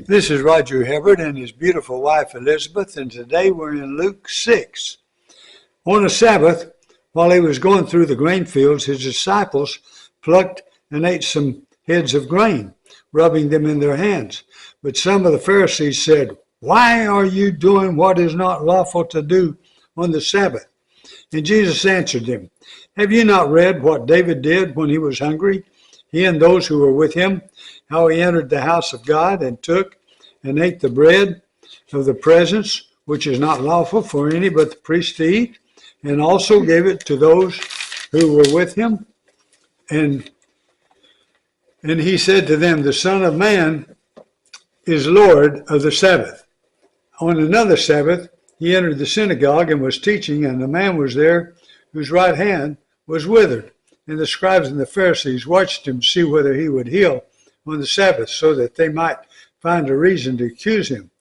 This is Roger Hibbert and his beautiful wife Elizabeth, and today we're in Luke 6. On the Sabbath, while he was going through the grain fields, his disciples plucked and ate some heads of grain, rubbing them in their hands. But some of the Pharisees said, "Why are you doing what is not lawful to do on the Sabbath?" And Jesus answered them, "Have you not read what David did when he was hungry, he and those who were with him, how he entered the house of God and took and ate the bread of the presence, which is not lawful for any but the priest to eat, and also gave it to those who were with him? And he said to them, the Son of Man is Lord of the Sabbath." On another Sabbath, he entered the synagogue and was teaching, and a man was there whose right hand was withered. And the scribes and the Pharisees watched him to see whether he would heal on the Sabbath, so that they might find a reason to accuse him.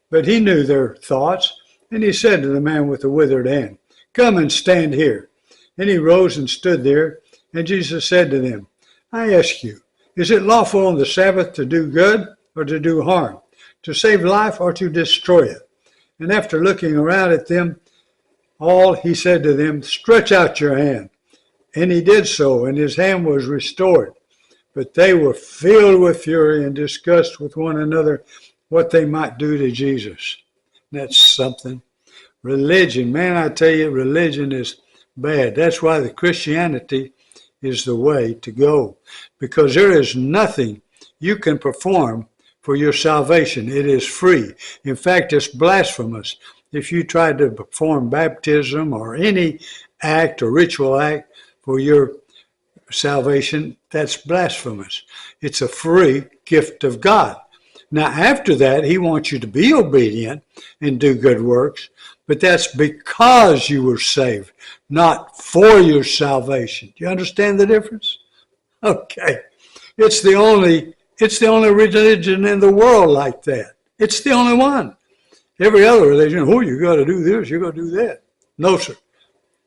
But he knew their thoughts, and he said to the man with the withered hand, "Come and stand here." And he rose and stood there, and Jesus said to them, "I ask you, is it lawful on the Sabbath to do good or to do harm, to save life or to destroy it?" And after looking around at them all, he said to them, "Stretch out your hand." And he did so, and his hand was restored. But they were filled with fury and discussed with one another what they might do to Jesus. That's something. Religion, man, I tell you, religion is bad. That's why the Christianity is the way to go, because there is nothing you can perform for your salvation. It is free. In fact, it's blasphemous if you try to perform baptism or any act or ritual act for your salvation. That's blasphemous. It's a free gift of God. Now, after that, he wants you to be obedient and do good works, but that's because you were saved, not for your salvation. Do you understand the difference? Okay. It's the only religion in the world like that. It's the only one. Every other religion, you got to do this, you got to do that. No, sir.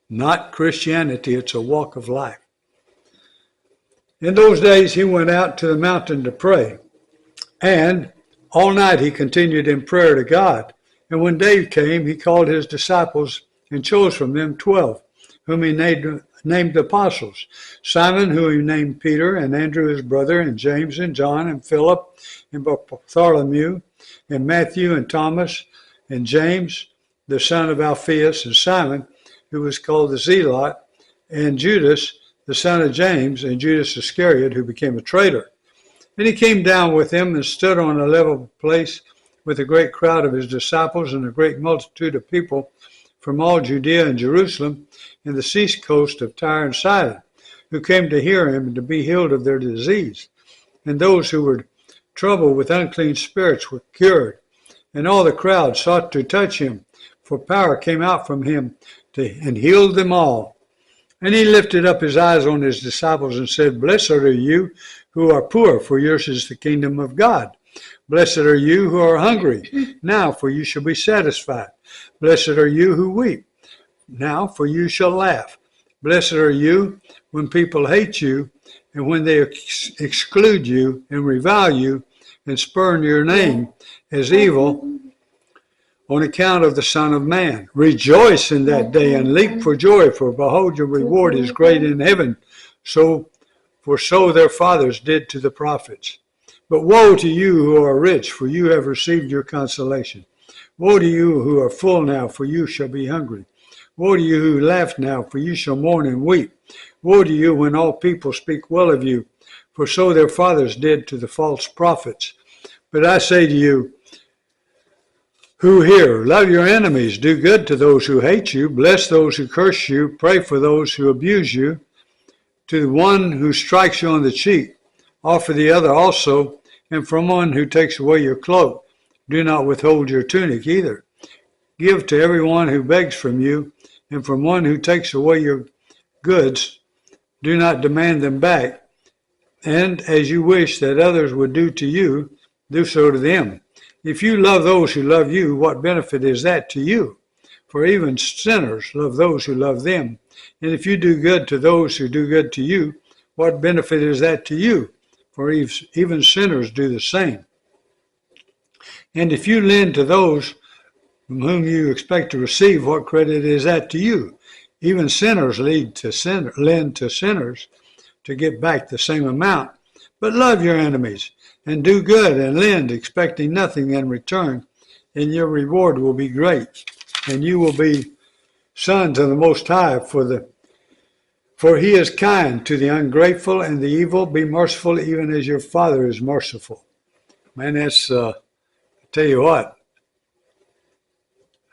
Not Christianity. It's a walk of life. In those days, he went out to the mountain to pray, and all night he continued in prayer to God. And when day came, he called his disciples and chose from them 12, whom he named apostles: Simon, whom he named Peter, and Andrew his brother, and James and John, and Philip, and Bartholomew, and Matthew, and Thomas, and James, the son of Alphaeus, and Simon, who was called the Zealot, and Judas, the son of James, and Judas Iscariot, who became a traitor. And he came down with them and stood on a level place with a great crowd of his disciples and a great multitude of people from all Judea and Jerusalem and the seacoast of Tyre and Sidon, who came to hear him and to be healed of their disease. And those who were troubled with unclean spirits were cured. And all the crowd sought to touch him, for power came out from him and healed them all. And he lifted up his eyes on his disciples and said, "Blessed are you who are poor, for yours is the kingdom of God. Blessed are you who are hungry, now, for you shall be satisfied. Blessed are you who weep, now, for you shall laugh. Blessed are you when people hate you, and when they exclude you and revile you and spurn your name as evil on account of the Son of Man. Rejoice in that day and leap for joy, for behold, your reward is great in heaven. So their fathers did to the prophets. But woe to you who are rich, for you have received your consolation. Woe to you who are full now, for you shall be hungry. Woe to you who laugh now, for you shall mourn and weep. Woe to you when all people speak well of you, for so their fathers did to the false prophets. But I say to you, who hear, love your enemies, do good to those who hate you, bless those who curse you, pray for those who abuse you. To the one who strikes you on the cheek, offer the other also, and from one who takes away your cloak, do not withhold your tunic either. Give to everyone who begs from you, and from one who takes away your goods, do not demand them back. And as you wish that others would do to you, do so to them. If you love those who love you, what benefit is that to you? For even sinners love those who love them. And if you do good to those who do good to you, what benefit is that to you? For even sinners do the same. And if you lend to those from whom you expect to receive, what credit is that to you? Even sinners lend to sinners to get back the same amount. But love your enemies and do good and lend, expecting nothing in return, and your reward will be great, and you will be sons of the Most High, for he is kind to the ungrateful and the evil. Be merciful even as your Father is merciful. Man, that's, I tell you what,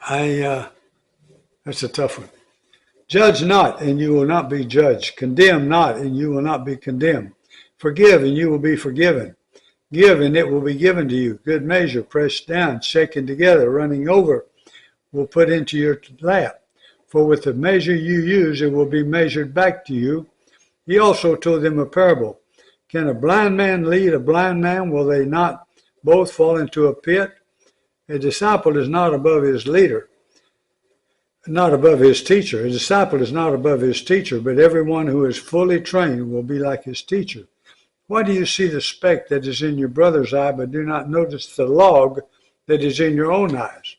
that's a tough one. Judge not, and you will not be judged. Condemn not, and you will not be condemned. Forgive, and you will be forgiven. Give, and it will be given to you. Good measure, pressed down, shaken together, running over, will put into your lap. For with the measure you use, it will be measured back to you. He also told them a parable. Can a blind man lead a blind man? Will they not both fall into a pit? A disciple is not above his leader, not above his teacher. A disciple is not above his teacher, but everyone who is fully trained will be like his teacher. Why do you see the speck that is in your brother's eye, but do not notice the log that is in your own eyes?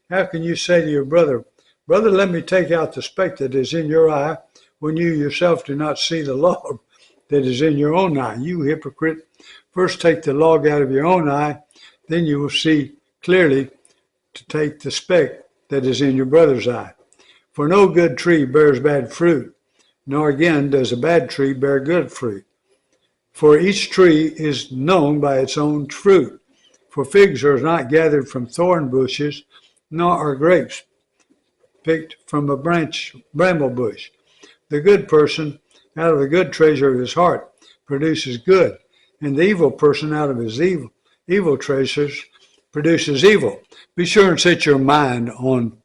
How can you say to your brother, Brother, let me take out the speck that is in your eye, when you yourself do not see the log that is in your own eye? You hypocrite, first take the log out of your own eye, then you will see clearly to take the speck that is in your brother's eye. For no good tree bears bad fruit, nor again does a bad tree bear good fruit. For each tree is known by its own fruit. For figs are not gathered from thorn bushes, nor are grapes picked from a bramble bush. The good person out of the good treasure of his heart produces good, and the evil person out of his evil treasures produces evil. Be sure and set your mind on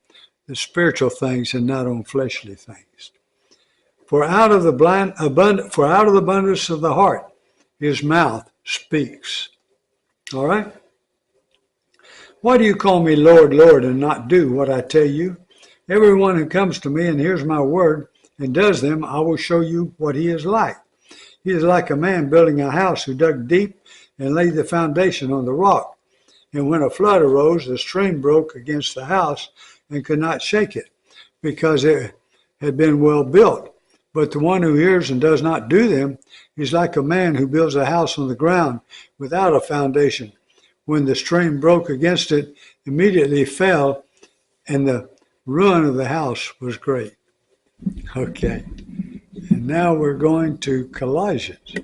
the spiritual things and not on fleshly things. For out of the abundance of the heart, his mouth speaks. All right? Why do you call me Lord, Lord, and not do what I tell you? Everyone who comes to me and hears my word and does them, I will show you what he is like. He is like a man building a house who dug deep and laid the foundation on the rock. And when a flood arose, the stream broke against the house and could not shake it, because it had been well built. But the one who hears and does not do them is like a man who builds a house on the ground without a foundation. When the stream broke against it, immediately fell, and the ruin of the house was great. Okay, and now we're going to Colossians.